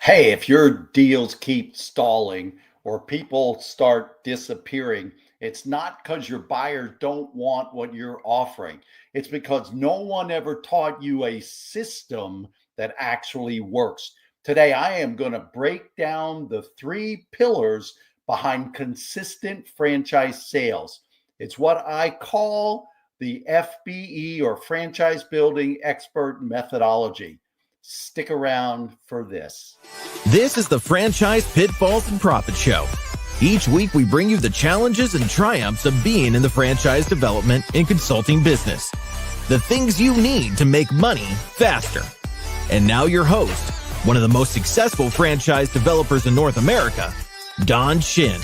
Hey, if your deals keep stalling or people start disappearing, it's not because your buyers don't want what you're offering. It's because no one ever taught you a system that actually works. Today, I am going to break down the three pillars behind consistent franchise sales. It's what I call the FBE or franchise building expert methodology. Stick around for this. This is the Franchise Pitfalls and Profit Show. Each week, we bring you the challenges and triumphs of being in the franchise development and consulting business. The things you need to make money faster. And now your host, one of the most successful franchise developers in North America, Don Shin.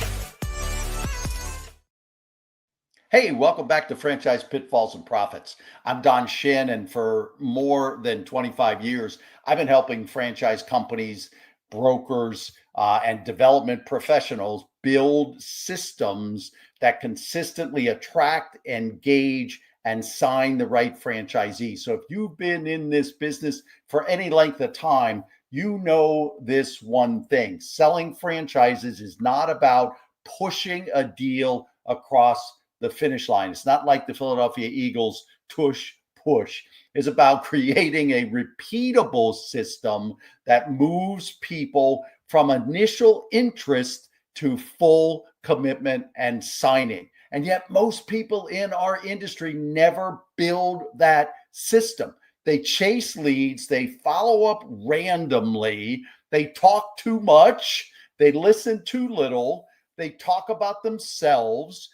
Hey, welcome back to Franchise Pitfalls and Profits. I'm Don Shin, and for more than 25 years, I've been helping franchise companies, brokers, and development professionals build systems that consistently attract, engage, and sign the right franchisees. So if you've been in this business for any length of time, you know this one thing. Selling franchises is not about pushing a deal across the finish line. It's not like the Philadelphia Eagles tush push. It's about creating a repeatable system that moves people from initial interest to full commitment and signing. And yet most people in our industry never build that system. They chase leads, they follow up randomly, they talk too much, they listen too little, they talk about themselves,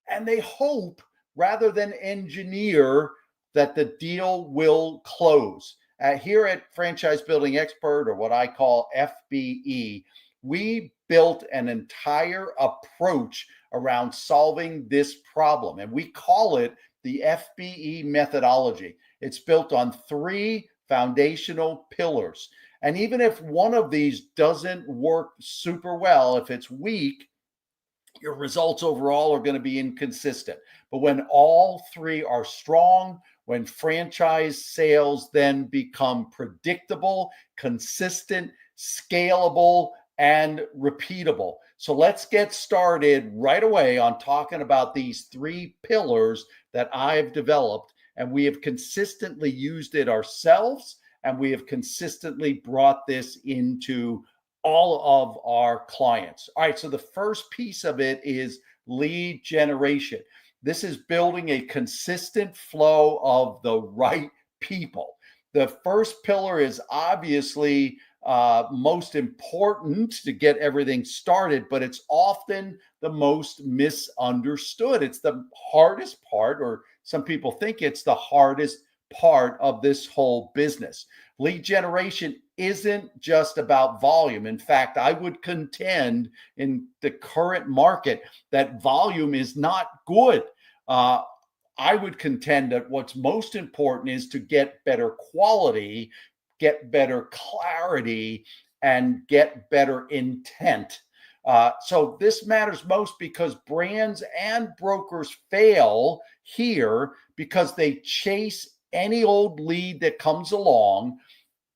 and they hope rather than engineer that the deal will close. Here at Franchise Building Expert, or what I call FBE, we built an entire approach around solving this problem, and we call it the FBE methodology. It's built on three foundational pillars. And even if one of these doesn't work super well, if it's weak, your results overall are going to be inconsistent. But when all three are strong, when franchise sales then become predictable, consistent, scalable, and repeatable. So let's get started right away on talking about these three pillars that I've developed, and we have consistently used it ourselves, and we have consistently brought this into all of our clients. All right, so the first piece of it is lead generation. This is building a consistent flow of the right people. The first pillar is obviously most important to get everything started, but it's often the most misunderstood. It's the hardest part, or some people think it's the hardest part of this whole business. Lead generation isn't just about volume. In fact, I would contend in the current market that volume is not good. I would contend that what's most important is to get better quality, get better clarity, and get better intent. So this matters most because brands and brokers fail here because they chase any old lead that comes along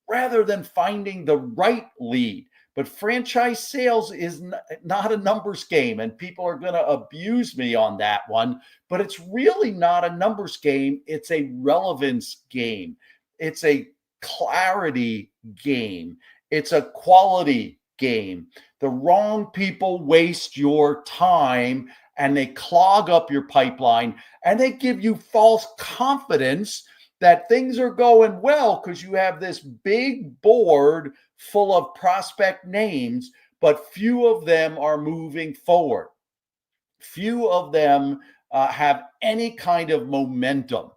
rather than finding the right lead. But franchise sales is not a numbers game, and people are going to abuse me on that one, but it's really not a numbers game. It's a relevance game. It's a clarity game. It's a quality game. The wrong people waste your time, and they clog up your pipeline, and they give you false confidence that things are going well because you have this big board full of prospect names, but few of them are moving forward. Few of them have any kind of momentum.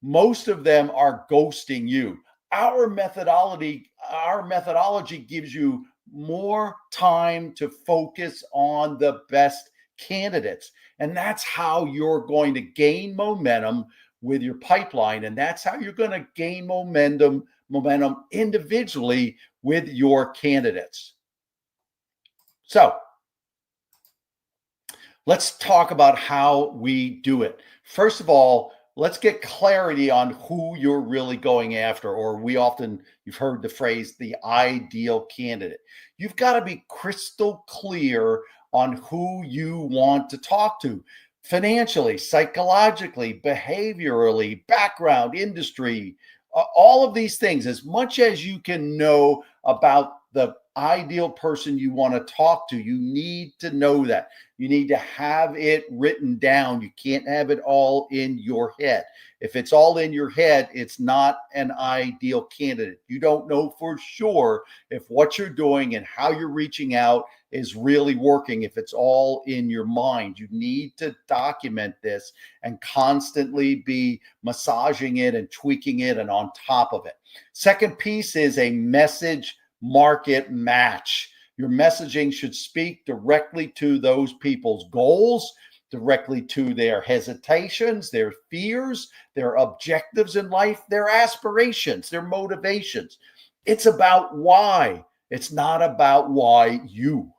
Most of them are ghosting you. Our methodology gives you more time to focus on the best candidates. And that's how you're going to gain momentum with your pipeline. And that's how you're going to gain momentum individually with your candidates. So let's talk about how we do it. First of all, let's get clarity on who you're really going after. Or you've heard the phrase, the ideal candidate. You've got to be crystal clear on who you want to talk to financially, psychologically, behaviorally, background, industry, all of these things. As much as you can know about the ideal person you want to talk to, you need to know that. You need to have it written down. You can't have it all in your head. If it's all in your head, it's not an ideal candidate. You don't know for sure if what you're doing and how you're reaching out is really working. If it's all in your mind, you need to document this and constantly be massaging it and tweaking it and on top of it. Second piece is a message market match. Your messaging should speak directly to those people's goals, directly to their hesitations, their fears, their objectives in life, their aspirations, their motivations. It's about why. It's not about why you.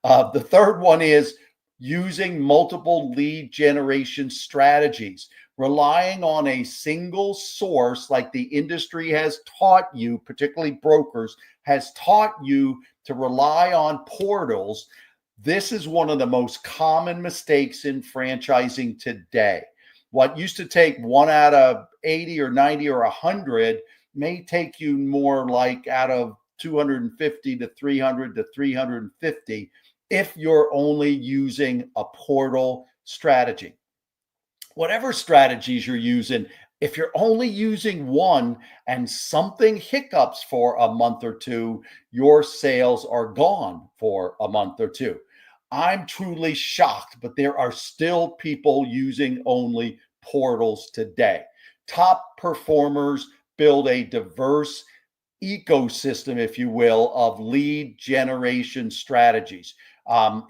The third one is using multiple lead generation strategies, relying on a single source like the industry has taught you, particularly brokers, has taught you to rely on portals. This is one of the most common mistakes in franchising today. What used to take 1 out of 80 or 90 or 100 may take you more like out of 250 to 300 to 350 if you're only using a portal strategy. Whatever strategies you're using, if you're only using one and something hiccups for a month or two, your sales are gone for a month or two. I'm truly shocked, but there are still people using only portals today. Top performers build a diverse ecosystem, if you will, of lead generation strategies.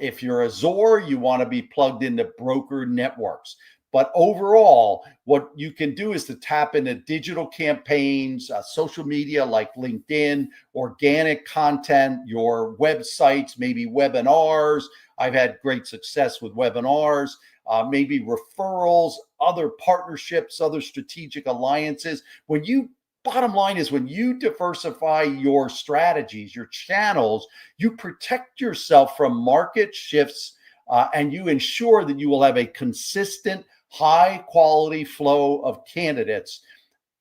If you're a Zor, you want to be plugged into broker networks. But overall, what you can do is to tap into digital campaigns, social media like LinkedIn, organic content, your websites, maybe webinars. I've had great success with webinars, maybe referrals, other partnerships, other strategic alliances. Bottom line is when you diversify your strategies, your channels, you protect yourself from market shifts and you ensure that you will have a consistent, high quality flow of candidates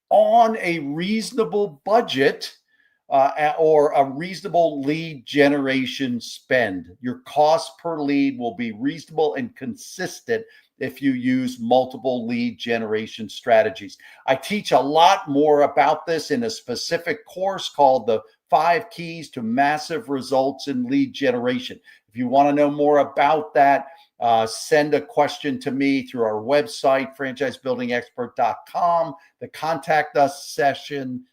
on a reasonable budget or a reasonable lead generation spend. Your cost per lead will be reasonable and consistent if you use multiple lead generation strategies. I teach a lot more about this in a specific course called the 5 Keys to Massive Results in Lead Generation. If you want to know more about that, send a question to me through our website, franchisebuildingexpert.com, the contact us section,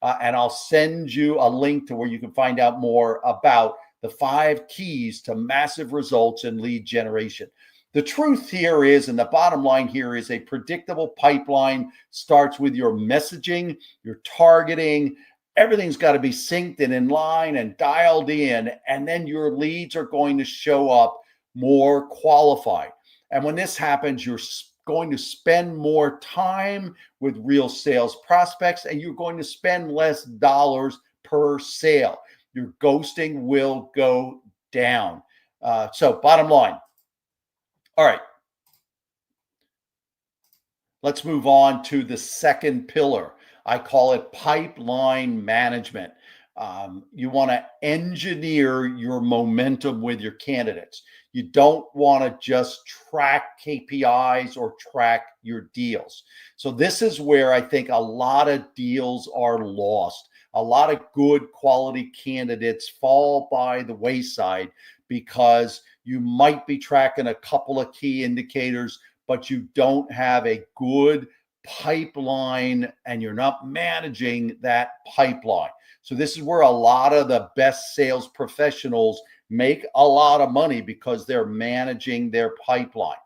and I'll send you a link to where you can find out more about the 5 keys to massive results in lead generation. The truth here is, and the bottom line here is, a predictable pipeline starts with your messaging, your targeting. Everything's got to be synced and in line and dialed in, and then your leads are going to show up more qualified. And when this happens, you're going to spend more time with real sales prospects, and you're going to spend less dollars per sale. Your ghosting will go down. So bottom line. All right. Let's move on to the second pillar. I call it pipeline management. You want to engineer your momentum with your candidates. You don't want to just track KPIs or track your deals. So this is where I think a lot of deals are lost. A lot of good quality candidates fall by the wayside because you might be tracking a couple of key indicators, but you don't have a good pipeline and you're not managing that pipeline. So this is where a lot of the best sales professionals make a lot of money, because they're managing their pipeline.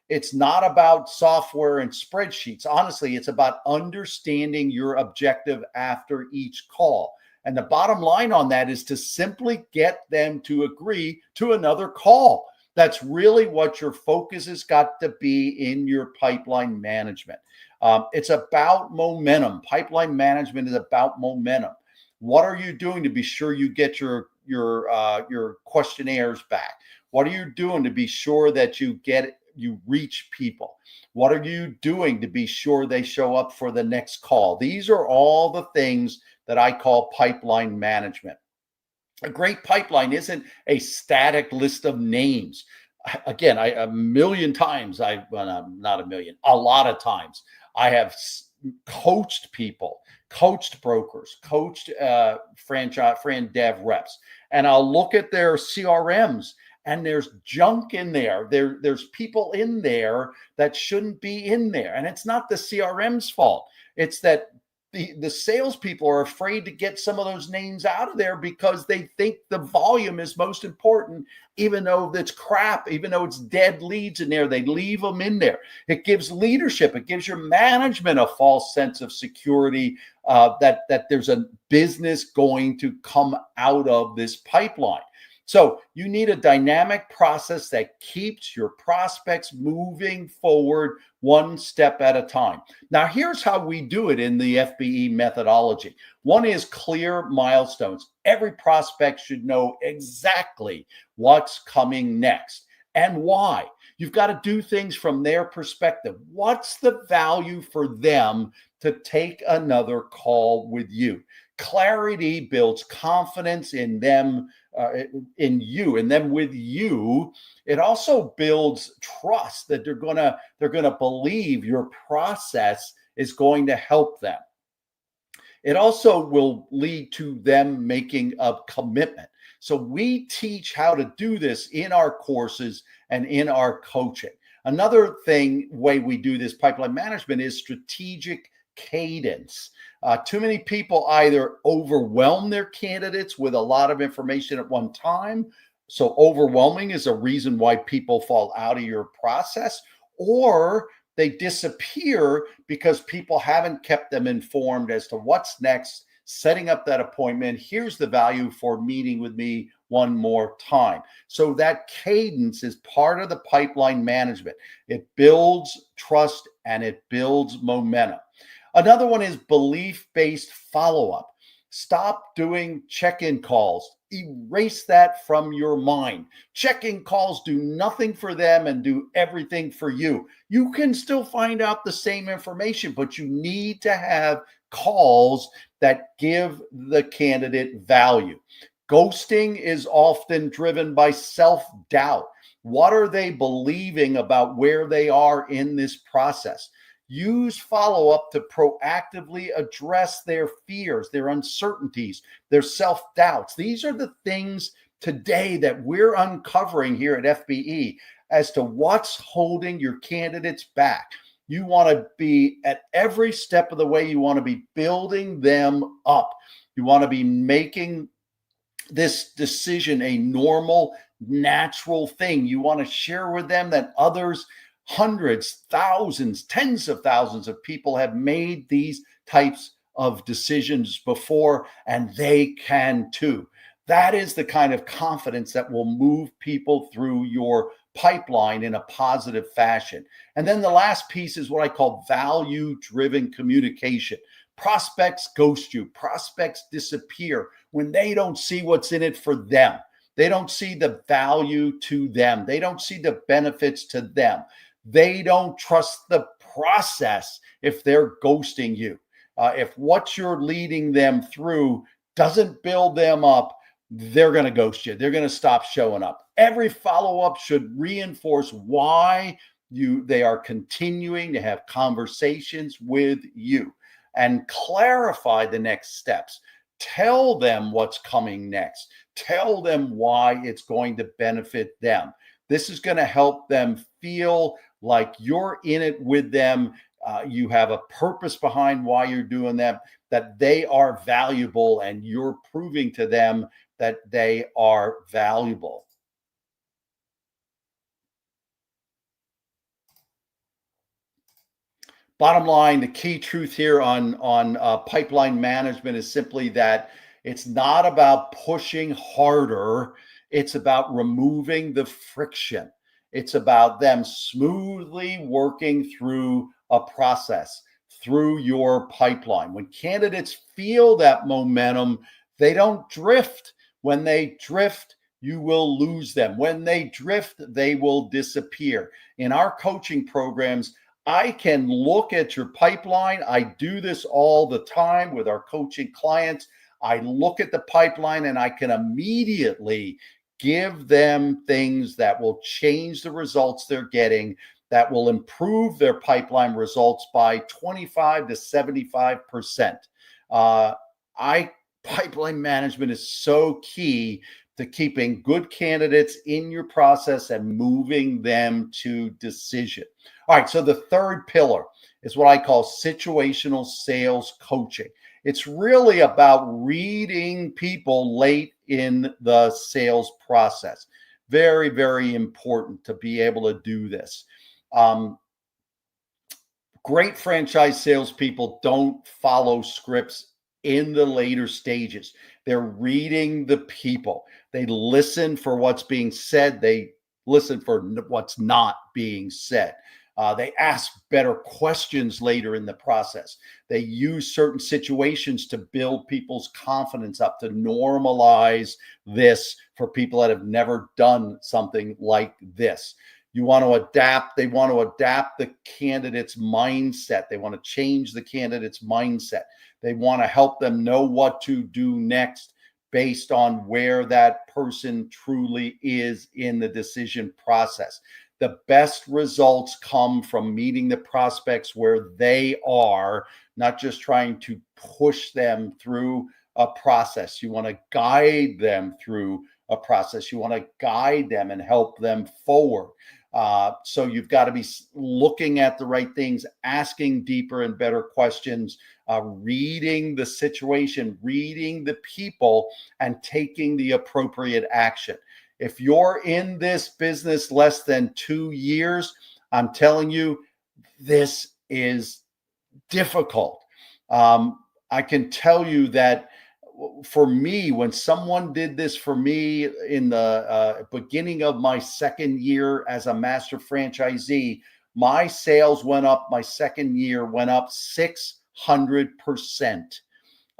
It's not about software and spreadsheets. Honestly, it's about understanding your objective after each call. And the bottom line on that is to simply get them to agree to another call. That's really what your focus has got to be in your pipeline management. It's about momentum. Pipeline management is about momentum. What are you doing to be sure you get your questionnaires back? What are you doing to be sure that you reach people? What are you doing to be sure they show up for the next call? These are all the things that I call pipeline management. A great pipeline isn't a static list of names. Again, a million times, not a million, a lot of times, I have coached people, coached brokers, coached franchise friend dev reps, and I'll look at their CRMs and there's junk in there. There's people in there that shouldn't be in there, and it's not the CRM's fault. It's that the salespeople are afraid to get some of those names out of there because they think the volume is most important, even though that's crap, even though it's dead leads in there, they leave them in there. It gives leadership, it gives your management a false sense of security that there's a business going to come out of this pipeline. So you need a dynamic process that keeps your prospects moving forward one step at a time. Now, here's how we do it in the FBE methodology. One is clear milestones. Every prospect should know exactly what's coming next and why. You've got to do things from their perspective. What's the value for them to take another call with you? Clarity builds confidence in them, in you, and then with you. It also builds trust that they're gonna believe your process is going to help them. It also will lead to them making a commitment. So we teach how to do this in our courses and in our coaching. Another way we do this pipeline management is strategic cadence. Too many people either overwhelm their candidates with a lot of information at one time. So overwhelming is a reason why people fall out of your process, or they disappear because people haven't kept them informed as to what's next, setting up that appointment. Here's the value for meeting with me one more time. So that cadence is part of the pipeline management. It builds trust and it builds momentum. Another one is belief-based follow-up. Stop doing check-in calls. Erase that from your mind. Check-in calls do nothing for them and do everything for you. You can still find out the same information, but you need to have calls that give the candidate value. Ghosting is often driven by self-doubt. What are they believing about where they are in this process? Use follow-up to proactively address their fears, their uncertainties, their self-doubts. These are the things today that we're uncovering here at FBE as to what's holding your candidates back. You want to be at every step of the way, you want to be building them up. You want to be making this decision a normal, natural thing. You want to share with them that others, hundreds, thousands, tens of thousands of people have made these types of decisions before, and they can too. That is the kind of confidence that will move people through your pipeline in a positive fashion. And then the last piece is what I call value-driven communication. Prospects ghost you. Prospects disappear when they don't see what's in it for them. They don't see the value to them. They don't see the benefits to them. They don't trust the process if they're ghosting you. If what you're leading them through doesn't build them up, they're going to ghost you. They're going to stop showing up. Every follow-up should reinforce why they are continuing to have conversations with you and clarify the next steps. Tell them what's coming next. Tell them why it's going to benefit them. This is going to help them feel like you're in it with them. You have a purpose behind why you're doing that they are valuable, and you're proving to them that they are valuable. Bottom line, the key truth here on pipeline management is simply that it's not about pushing harder. It's about removing the friction. It's about them smoothly working through a process, through your pipeline. When candidates feel that momentum, they don't drift. When they drift, you will lose them. When they drift, they will disappear. In our coaching programs, I can look at your pipeline. I do this all the time with our coaching clients. I look at the pipeline and I can immediately give them things that will change the results they're getting, that will improve their pipeline results by 25 to 75%. I Pipeline management is so key to keeping good candidates in your process and moving them to decision. All right, so the third pillar is what I call situational sales coaching. It's really about reading people late in the sales process. Very, very important to be able to do this. Great franchise salespeople don't follow scripts in the later stages. They're reading the people. They listen for what's being said. They listen for what's not being said. They ask better questions later in the process. They use certain situations to build people's confidence up, to normalize this for people that have never done something like this. You want to adapt. They want to adapt the candidate's mindset. They want to change the candidate's mindset. They want to help them know what to do next based on where that person truly is in the decision process. The best results come from meeting the prospects where they are, not just trying to push them through a process. You want to guide them through a process. You want to guide them and help them forward. So you've got to be looking at the right things, asking deeper and better questions, reading the situation, reading the people, and taking the appropriate action. If you're in this business less than 2 years, I'm telling you, this is difficult. I can tell you that for me, when someone did this for me in the beginning of my second year as a master franchisee, my sales went up, my second year went up 600%.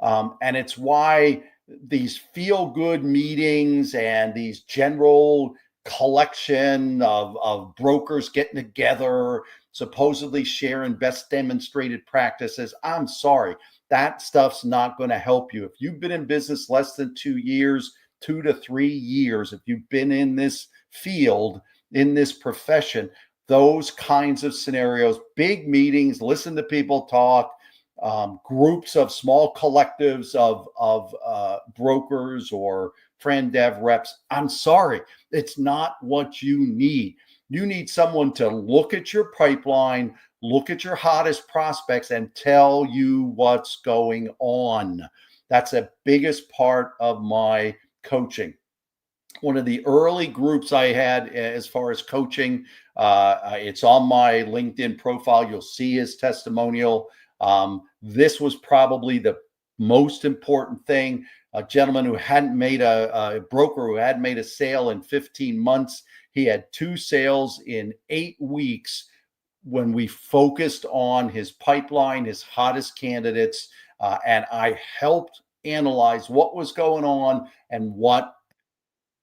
And it's why these feel-good meetings and these general collection of brokers getting together, supposedly sharing best demonstrated practices. I'm sorry, that stuff's not going to help you. If you've been in business less than 2 years, 2 to 3 years, if you've been in this field, in this profession, those kinds of scenarios, big meetings, listen to people talk, groups of small collectives of brokers or friend dev reps. I'm sorry, it's not what you need. You need someone to look at your pipeline, look at your hottest prospects, and tell you what's going on. That's the biggest part of my coaching. One of the early groups I had as far as coaching, it's on my LinkedIn profile. You'll see his testimonial. This was probably the most important thing. A gentleman who hadn't made a broker who hadn't made a sale in 15 months. He had 2 sales in 8 weeks when we focused on his pipeline, his hottest candidates, and I helped analyze what was going on and what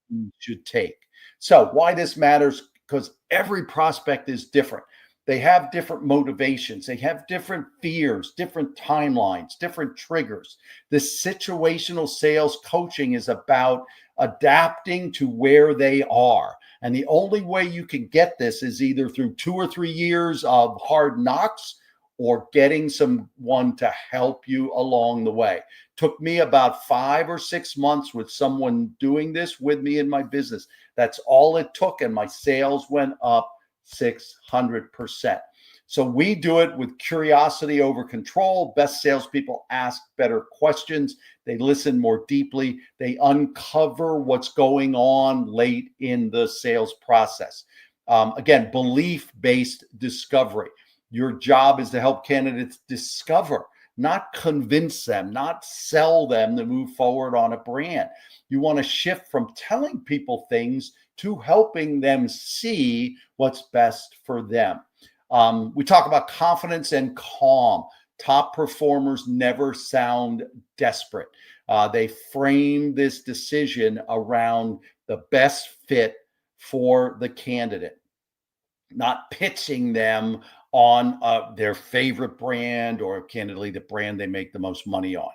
you should take. So why this matters, because every prospect is different. They have different motivations. They have different fears, different timelines, different triggers. This situational sales coaching is about adapting to where they are. And the only way you can get this is either through 2 or 3 years of hard knocks or getting someone to help you along the way. Took me about 5 or 6 months with someone doing this with me in my business. That's all it took. And my sales went up 600%. So we do it with curiosity over control. Best salespeople ask better questions. They listen more deeply. They uncover what's going on late in the sales process. Again, belief-based discovery. Your job is to help candidates discover not convince them, not sell them to move forward on a brand. You want to shift from telling people things to helping them see what's best for them. We talk about confidence and calm. Top performers never sound desperate. They frame this decision around the best fit for the candidate, not pitching them on their favorite brand or candidly the brand they make the most money on.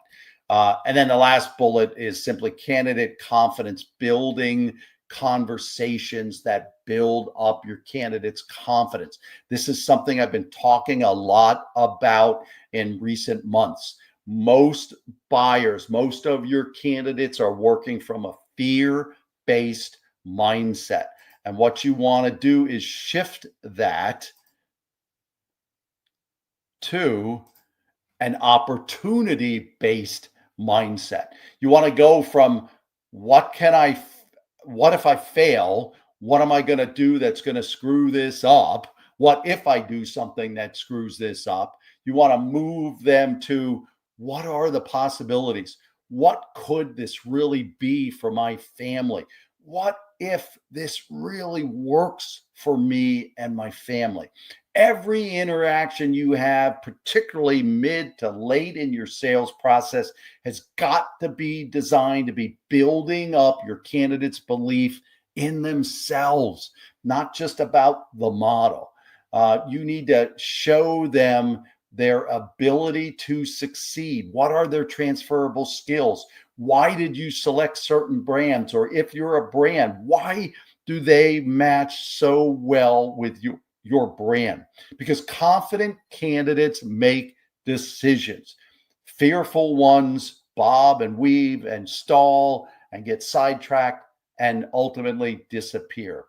And then the last bullet is simply candidate confidence, building conversations that build up your candidate's confidence. This is something I've been talking a lot about in recent months. Most buyers, most of your candidates are working from a fear-based mindset. And what you want to do is shift that to an opportunity-based mindset. You want to go from what if I fail? What am I going to do that's going to screw this up? What if I do something that screws this up? You want to move them to what are the possibilities? What could this really be for my family? What if this really works for me and my family? Every interaction you have, particularly mid to late in your sales process, has got to be designed to be building up your candidate's belief in themselves, not just about the model. You need to show them their ability to succeed. What are their transferable skills? Why did you select certain brands? Or if you're a brand, why do they match so well with your brand? Because confident candidates make decisions. Fearful ones bob and weave and stall and get sidetracked and ultimately disappear.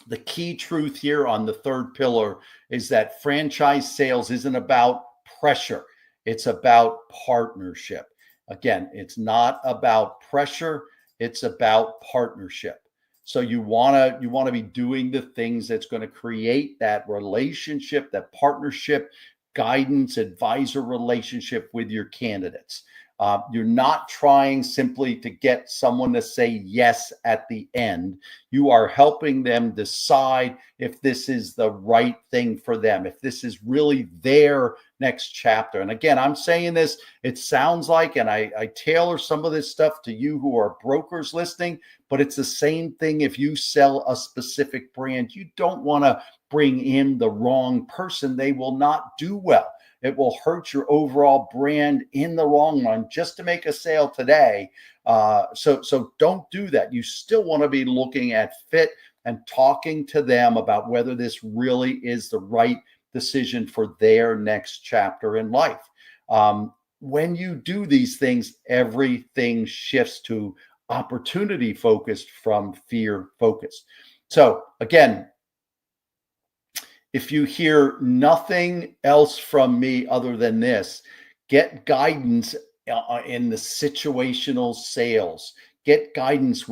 The key truth here on the third pillar is that franchise sales isn't about pressure. It's about partnership. Again, it's not about pressure. It's about partnership. So you want to be doing the things that's going to create that relationship, that partnership, guidance, advisor relationship with your candidates. You're not trying simply to get someone to say yes at the end. You are helping them decide if this is the right thing for them, if this is really their next chapter. And again, I'm saying this, it sounds like, and I tailor some of this stuff to you who are brokers listening, but it's the same thing if you sell a specific brand. You don't want to bring in the wrong person. They will not do well. It will hurt your overall brand in the long run just to make a sale today. So don't do that. You still want to be looking at fit and talking to them about whether this really is the right decision for their next chapter in life. When you do these things, everything shifts to opportunity focused from fear focused. So again, if you hear nothing else from me other than this, get guidance in the situational sales. Get guidance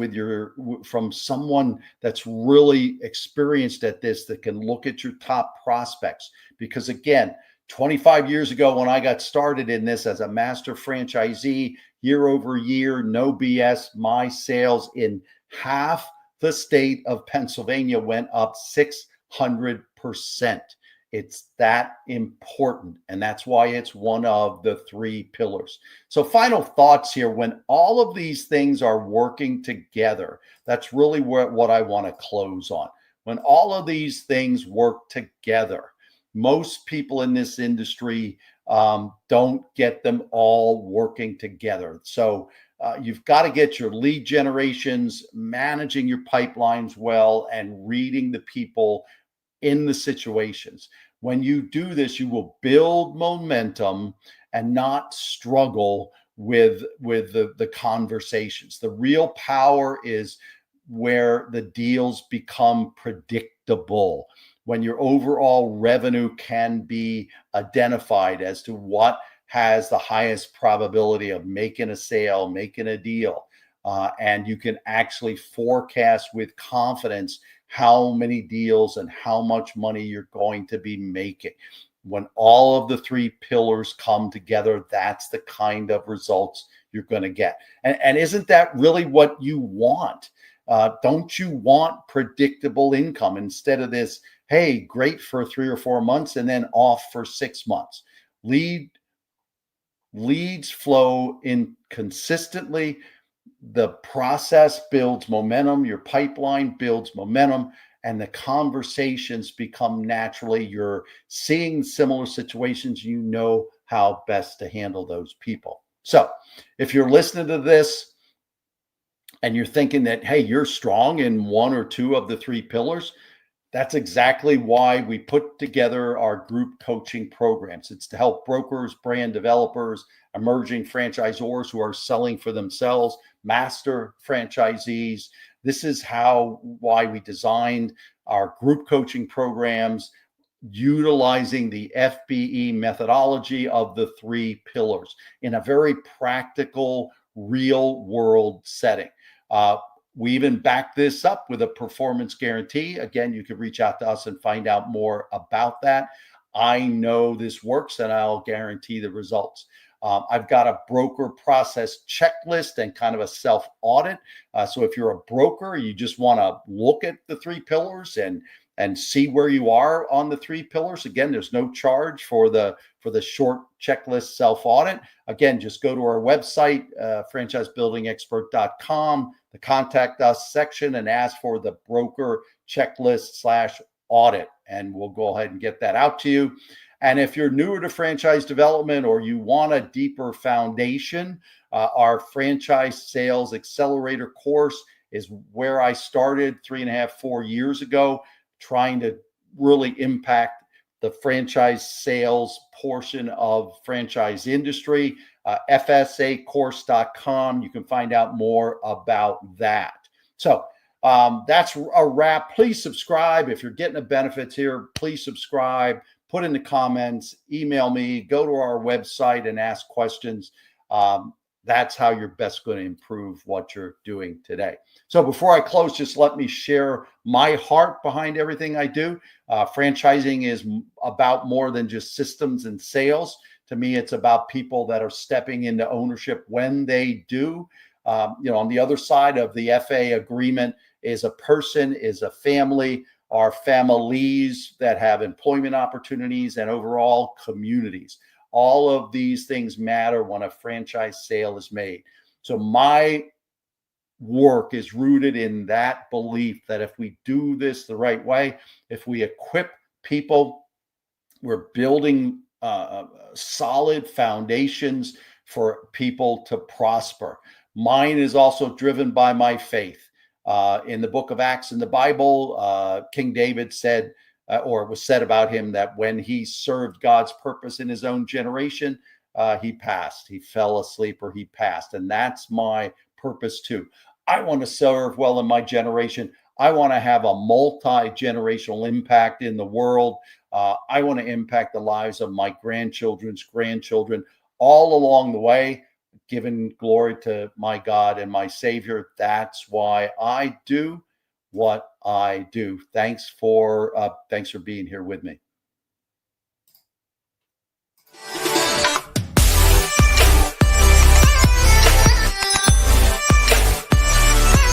from someone that's really experienced at this, that can look at your top prospects. Because again, 25 years ago, when I got started in this as a master franchisee, year over year, no BS, my sales in half the state of Pennsylvania went up 600%. It's that important. And that's why it's one of the three pillars. So final thoughts here. When all of these things are working together, that's really what I want to close on. When all of these things work together, most people in this industry don't get them all working together. So you've got to get your lead generations, managing your pipelines well, and reading the people in the situations. When you do this, you will build momentum and not struggle with the conversations. The real power is where the deals become predictable, when your overall revenue can be identified as to what has the highest probability of making a sale, making a deal. And you can actually forecast with confidence how many deals and how much money you're going to be making. When all of the three pillars come together, that's the kind of results you're going to get. And isn't that really what you want? Don't you want predictable income instead of this, hey, great for 3 or 4 months and then off for 6 months? Leads flow in consistently. The process builds momentum. Your pipeline builds momentum, and the conversations become naturally. You're seeing similar situations. You know how best to handle those people. So if you're listening to this and you're thinking that, hey, you're strong in one or two of the three pillars, that's exactly why we put together our group coaching programs. It's to help brokers, brand developers, emerging franchisors who are selling for themselves, master franchisees. This is why we designed our group coaching programs, utilizing the FBE methodology of the three pillars in a very practical, real world setting. We even back this up with a performance guarantee. Again, you can reach out to us and find out more about that. I know this works and I'll guarantee the results. I've got a broker process checklist and kind of a self audit. So if you're a broker, you just want to look at the three pillars and see where you are on the three pillars. Again, there's no charge for the short checklist self audit. Again, just go to our website, franchisebuildingexpert.com, the contact us section, and ask for the broker checklist/audit, and we'll go ahead and get that out to you. And if you're newer to franchise development or you want a deeper foundation, our franchise sales accelerator course is where I started 3.5, 4 years ago, trying to really impact the franchise sales portion of franchise industry. FSAcourse.com. You can find out more about that. So that's a wrap. Please subscribe. If you're getting the benefits here, please subscribe, put in the comments, email me, go to our website and ask questions. That's how you're best going to improve what you're doing today. So before I close, just let me share my heart behind everything I do. Franchising is about more than just systems and sales. To me, it's about people that are stepping into ownership when they do. On the other side of the FA agreement is a person, is a family, are families that have employment opportunities and overall communities. All of these things matter when a franchise sale is made. So my work is rooted in that belief that if we do this the right way, if we equip people, we're building solid foundations for people to prosper. Mine is also driven by my faith. In the book of Acts in the Bible, King David said, or it was said about him, that when he served God's purpose in his own generation, he passed. He fell asleep or he passed. And that's my purpose too. I want to serve well in my generation. I want to have a multi-generational impact in the world. I want to impact the lives of my grandchildren's grandchildren all along the way, giving glory to my God and my Savior. That's why I do what I do. Thanks for being here with me.